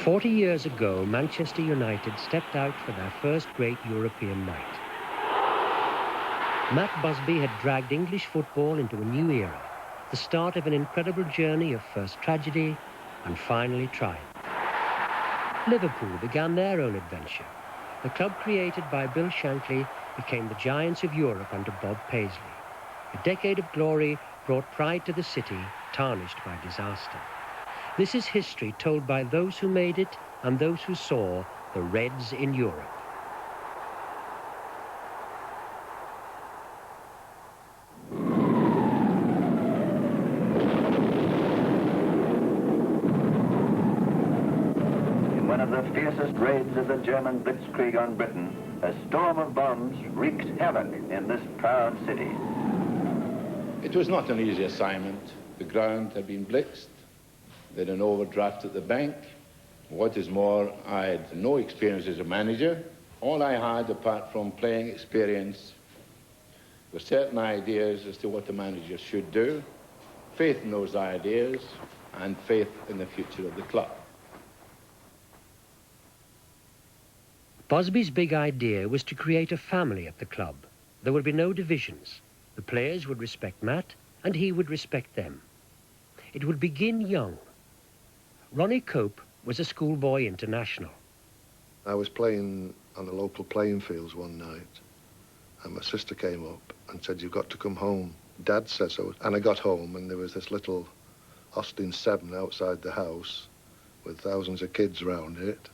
40 years ago, Manchester United stepped out for their first great European night. Matt Busby had dragged English football into a new era, the start of an incredible journey of first tragedy and finally triumph. Liverpool began their own adventure. The club created by Bill Shankly became the giants of Europe under Bob Paisley. A decade of glory brought pride to the city, tarnished by disaster. This is history told by those who made it and those who saw the Reds in Europe. In one of the fiercest raids of the German blitzkrieg on Britain, a storm of bombs wreaked havoc in this proud city. It was not an easy assignment. The ground had been blitzed. They had an overdraft at the bank. What is more, I had no experience as a manager. All I had, apart from playing experience, were certain ideas as to what a manager should do, faith in those ideas, and faith in the future of the club. Busby's big idea was to create a family at the club. There would be no divisions. The players would respect Matt, and he would respect them. It would begin young. Ronnie Cope was a schoolboy international. I was playing on the local playing fields one night, and my sister came up and said, "You've got to come home." Dad said so. And I got home, and there was this little Austin 7 outside the house with thousands of kids around it.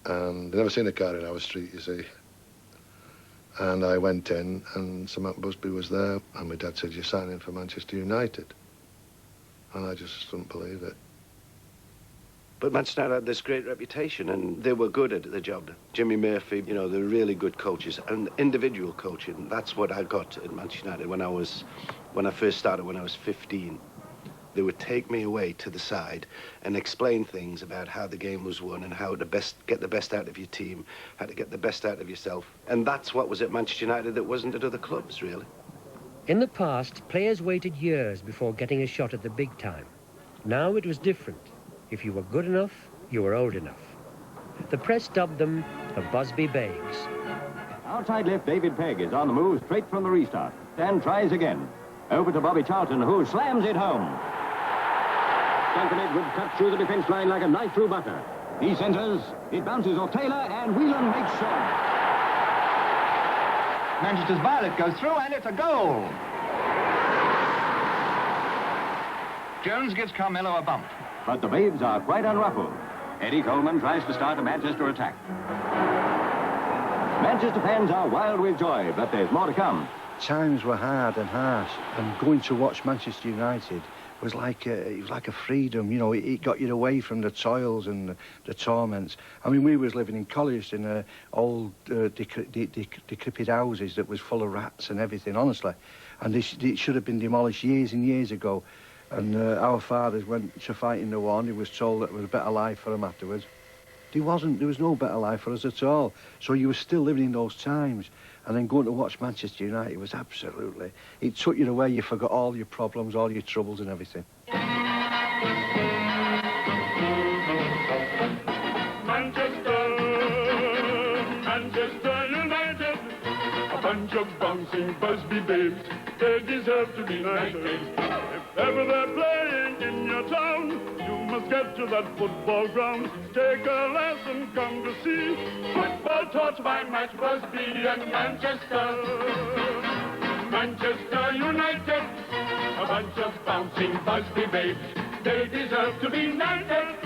And I'd never seen a car in our street, you see. And I went in, and Sir Matt Busby was there, and my dad said, "You're signing for Manchester United." And I just couldn't believe it. But Manchester United had this great reputation, and they were good at the job. Jimmy Murphy, you know, they were really good coaches, and individual coaching. That's what I got at Manchester United when I first started when I was 15. They would take me away to the side and explain things about how the game was won and how to get the best out of your team, how to get the best out of yourself. And that's what was at Manchester United that wasn't at other clubs, really. In the past, players waited years before getting a shot at the big time. Now it was different. If you were good enough, you were old enough. The press dubbed them the Busby Babes. Outside left, David Pegg is on the move straight from the restart. Then tries again. Over to Bobby Charlton, who slams it home. Duncan Edwards cuts through the defence line like a knife through butter. He centres, it bounces off Taylor, and Whelan makes sure. Manchester's Violet goes through, and it's a goal. Jones gives Carmelo a bump. But the Babes are quite unruffled. Eddie Coleman tries to start a Manchester attack. Manchester fans are wild with joy, but there's more to come. Times were hard and harsh, and going to watch Manchester United was like a freedom. You know, it got you away from the toils and the torments. I mean, we was living in Colliers in old decrepit houses that was full of rats and everything, honestly. And it should have been demolished years and years ago. And our fathers went to fight in the war, and he was told that there was a better life for them afterwards. There was no better life for us at all. So you were still living in those times. And then going to watch Manchester United was absolutely... It took you away, you forgot all your problems, all your troubles and everything. Manchester United, a bunch of bouncing Busby Babes, they deserve to be united. If ever they're playing in your town, you must get to that football ground. Take a lesson, come to see football taught by Matt Busby and Manchester. Manchester United, a bunch of bouncing Busby Babes, they deserve to be united.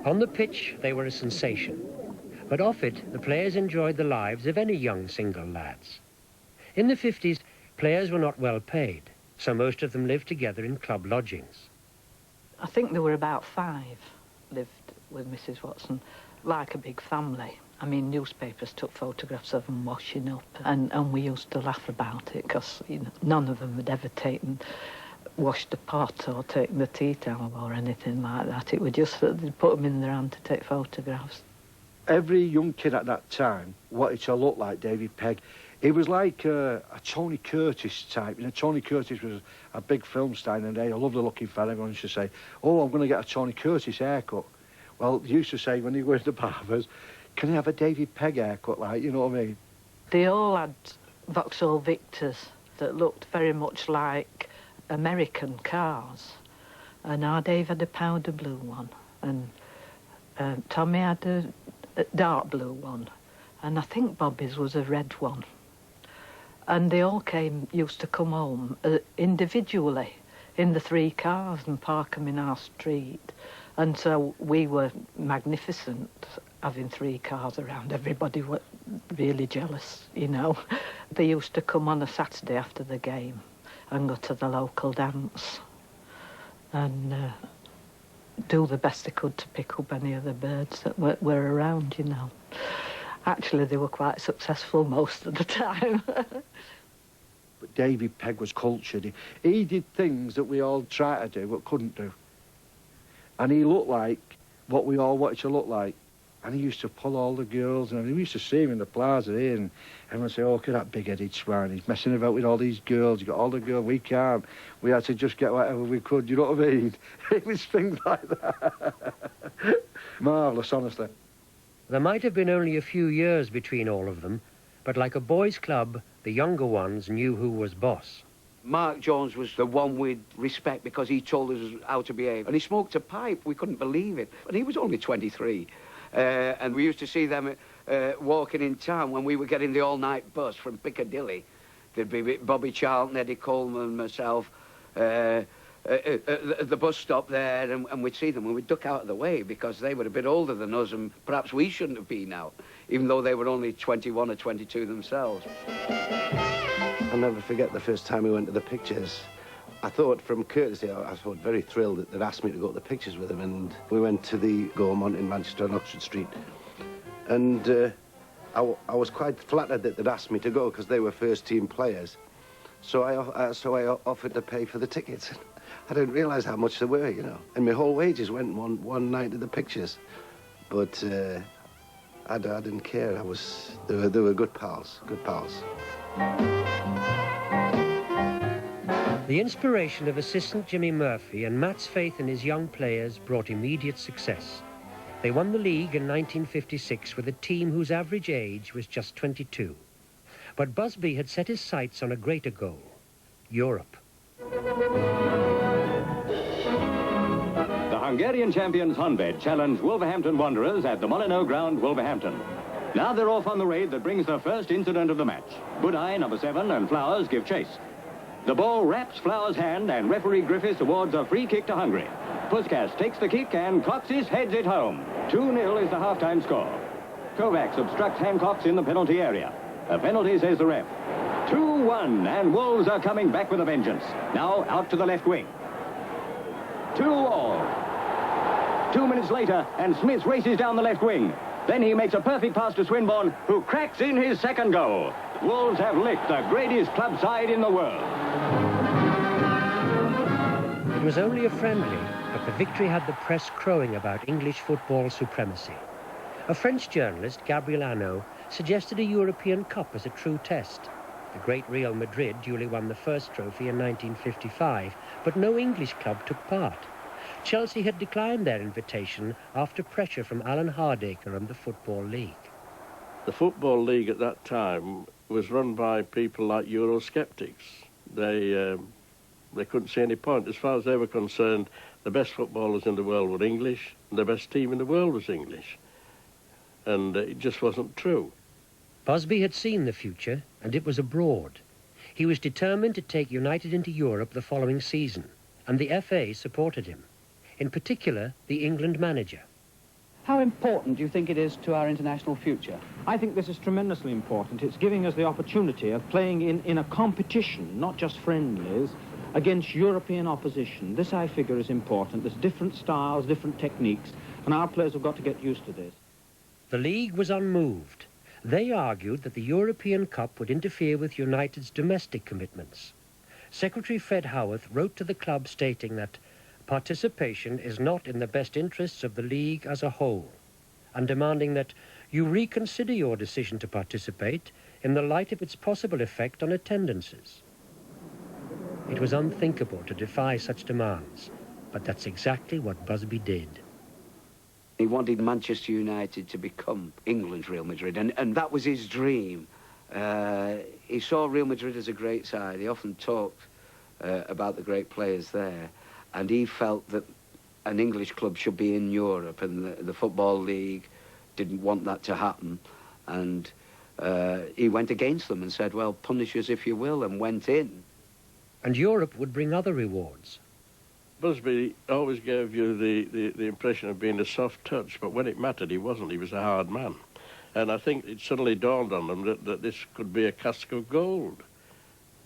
On the pitch, they were a sensation. But off it, the players enjoyed the lives of any young single lads. In the 50s, players were not well paid, so most of them lived together in club lodgings. I think there were about 5 lived with Mrs. Watson, like a big family. I mean, newspapers took photographs of them washing up, and we used to laugh about it, because none of them had ever washed the pot or taken the tea towel or anything like that. It was just that they'd put them in their hand to take photographs. Every young kid at that time wanted to look like David Pegg. He was like a Tony Curtis type. You know, Tony Curtis was a big film star in the day, a lovely looking fella. Everyone used to say, oh, I'm going to get a Tony Curtis haircut. Well, they used to say when you go into barbers, can you have a David Pegg haircut, like, you know what I mean? They all had Vauxhall Victors that looked very much like American cars. And our Dave had a powder blue one, and Tommy had a dark blue one, and I think Bobby's was a red one. And they all used to come home individually in the 3 cars and park them in our street. And so we were magnificent having 3 cars around. Everybody was really jealous, you know. They used to come on a Saturday after the game and go to the local dance and do the best they could to pick up any of the birds that were around, you know. Actually, they were quite successful most of the time. But David Pegg was cultured. He did things that we all tried to do but couldn't do. And he looked like what we all wanted to look like. And he used to pull all the girls, and we used to see him in the plaza here, and everyone would say, oh, look at that big-headed swine, he's messing about with all these girls, you got all the girls, we can't. We had to just get whatever we could, you know what I mean? It was things like that. Marvellous, honestly. There might have been only a few years between all of them, but like a boys' club, the younger ones knew who was boss. Mark Jones was the one we'd respect because he told us how to behave. And he smoked a pipe, we couldn't believe it. And he was only 23. And we used to see them walking in town when we were getting the all-night bus from Piccadilly. There'd be Bobby Charlton, Eddie Coleman, myself, at the bus stop there, and we'd see them and we'd duck out of the way because they were a bit older than us and perhaps we shouldn't have been out, even though they were only 21 or 22 themselves. I'll never forget the first time we went to the pictures. I thought from courtesy, I thought very thrilled that they'd asked me to go to the pictures with them, and we went to the Gaumont in Manchester on Oxford Street. And I was quite flattered that they'd asked me to go because they were first-team players. So I offered to pay for the tickets. I didn't realise how much they were, you know. And my whole wages went one night to the pictures. But I didn't care. They were good pals, good pals. The inspiration of assistant Jimmy Murphy and Matt's faith in his young players brought immediate success. They won the league in 1956 with a team whose average age was just 22. But Busby had set his sights on a greater goal, Europe. The Hungarian champions Honvéd challenge Wolverhampton Wanderers at the Molyneux Ground, Wolverhampton. Now they're off on the raid that brings the first incident of the match. Budai, number 7, and Flowers give chase. The ball wraps Flowers' hand and referee Griffiths awards a free kick to Hungary. Puskas takes the kick and Coxis heads it home. 2-0 is the half-time score. Kovacs obstructs Hancock's in the penalty area. A penalty, says the ref. 2-1, and Wolves are coming back with a vengeance. Now out to the left wing. 2-all. 2 minutes later, and Smith races down the left wing. Then he makes a perfect pass to Swinburne, who cracks in his second goal. Wolves have licked the greatest club side in the world. It was only a friendly, but the victory had the press crowing about English football supremacy. A French journalist, Gabriel Annaud, suggested a European Cup as a true test. The great Real Madrid duly won the first trophy in 1955, but no English club took part. Chelsea had declined their invitation after pressure from Alan Hardacre and the Football League. The Football League at that time was run by people like Eurosceptics. They couldn't see any point. As far as they were concerned, the best footballers in the world were English, and the best team in the world was English. And it just wasn't true. Busby had seen the future, and it was abroad. He was determined to take United into Europe the following season, and the FA supported him. In particular, the England manager. How important do you think it is to our international future? I think this is tremendously important. It's giving us the opportunity of playing in a competition, not just friendlies, against European opposition. This, I figure, is important. There's different styles, different techniques, and our players have got to get used to this. The league was unmoved. They argued that the European Cup would interfere with United's domestic commitments. Secretary Fred Howarth wrote to the club stating that participation is not in the best interests of the league as a whole, and demanding that you reconsider your decision to participate in the light of its possible effect on attendances. It was unthinkable to defy such demands, but that's exactly what Busby did. He wanted Manchester United to become England's Real Madrid, and that was his dream. He saw Real Madrid as a great side. He often talked about the great players there, and he felt that an English club should be in Europe, and the Football League didn't want that to happen, and he went against them and said, well, punish us if you will, and went in. And Europe would bring other rewards. Busby always gave you the impression of being a soft touch, but when it mattered, he wasn't. He was a hard man. And I think it suddenly dawned on them that this could be a cask of gold.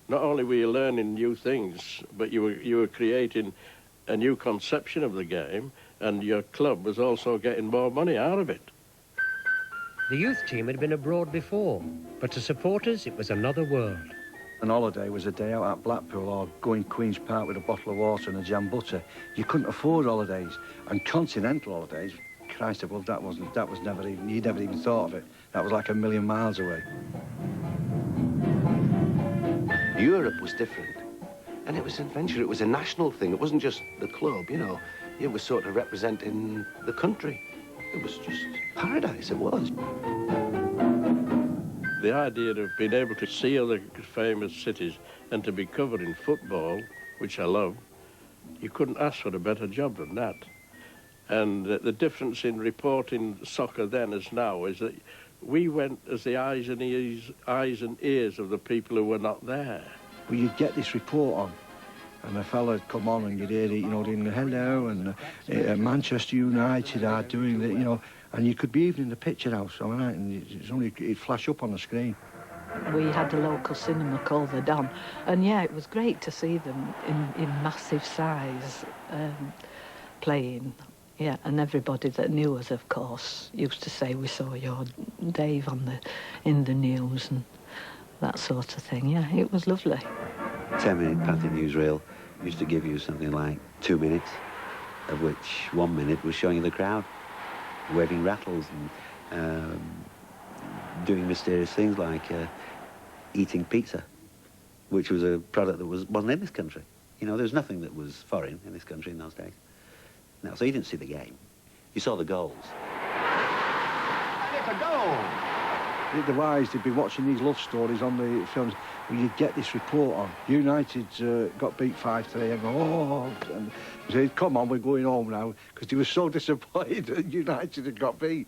Not only were you learning new things, but you were creating a new conception of the game, and your club was also getting more money out of it. The youth team had been abroad before, but to supporters it was another world. An holiday was a day out at Blackpool or going Queen's Park with a bottle of water and a jam butter. You couldn't afford holidays. And continental holidays, Christ above, that was never even, you never even thought of it. That was like a million miles away. Europe was different. And it was an adventure. It was a national thing. It wasn't just the club, you know. It was sort of representing the country. It was just paradise, it was. The idea of being able to see other famous cities and to be covered in football, which I love, you couldn't ask for a better job than that. And the difference in reporting soccer then as now is that we went as the eyes and ears of the people who were not there. Well, you'd get this report on, and a fella would come on and you'd hear it, you know, doing the hello, and Manchester United are doing the, you know, and you could be even in the picture house, all right, and it'd flash up on the screen. We had a local cinema called the Don, and yeah, it was great to see them in massive size playing. Yeah, and everybody that knew us, of course, used to say we saw your Dave in the news and that sort of thing. Yeah, it was lovely. 10-minute pathing newsreel used to give you something like 2 minutes, of which 1 minute was showing you the crowd, waving rattles and doing mysterious things like eating pizza, which was a product that wasn't in this country. You know, there was nothing that was foreign in this country in those days. No, so you didn't see the game. You saw the goals. It's a goal! The wise, they'd be watching these love stories on the films, where you'd get this report on. United got beat 5-3 and go, oh, and they'd say, come on, we're going home now, because they were so disappointed that United had got beat.